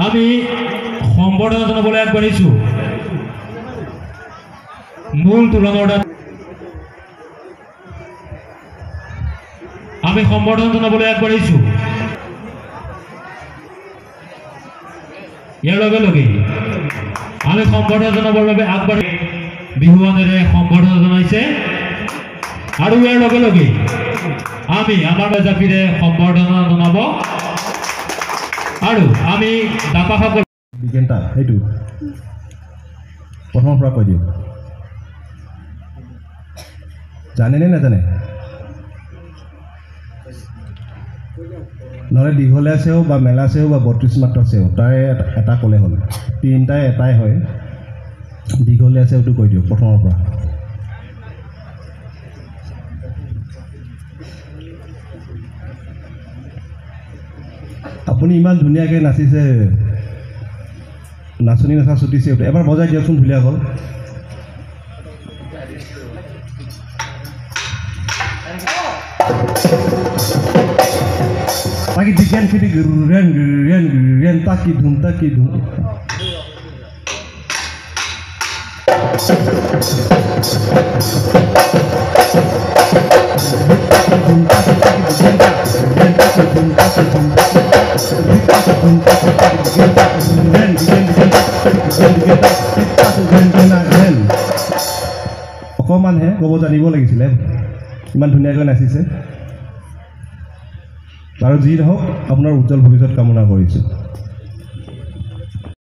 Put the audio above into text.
আমি সম্বৰ্ধনা জনাবলৈ আগবাঢ়িছো মূল তোলনৰ আমি সম্বৰ্ধনা জনাবলৈ আগবাঢ়িছো ইয়াৰ লগে লগে আমি সম্বৰ্ধনা জনাবৰ বাবে আগবাঢ়ি বিহুৱানেৰে সম্বৰ্ধনা জনাইছে আৰু ইয়াৰ লগে লগে আমি আমাৰ জাতিৰে সম্বৰ্ধনা জনাব আৰু আমি দাতাসকল বিজ্ঞানটা সেইটো প্ৰথমৰ পৰা কৈ দিওঁ জানেনে নাজানে নহ'লে দীঘলে আছেও বা মেলা আছেও বা 32 মাত্ৰ আছেও তাৰে এটা ক'লে হ'ল তিনিটাই এটাই হয় দীঘলে আছেওটো কৈ দিওঁ প্ৰথমৰ পৰা আপুনি ইমান ধুনীয়াকৈ নাচিছে নাচনি নাচা ছুটিছে এবাৰ বজাই দিয়কচোন ধুনীয়া হ'ল তাকি বিজ্ঞান খেতি ৰেন ৰেন ৰেন তাকি ধুম অকণমানহে ক'ব জানিব লাগিছিলে ইমান ধুনীয়াকৈ নাচিছে আৰু যি নহওক আপোনাৰ উজ্জ্বল ভৱিষ্যত কামনা কৰিছোঁ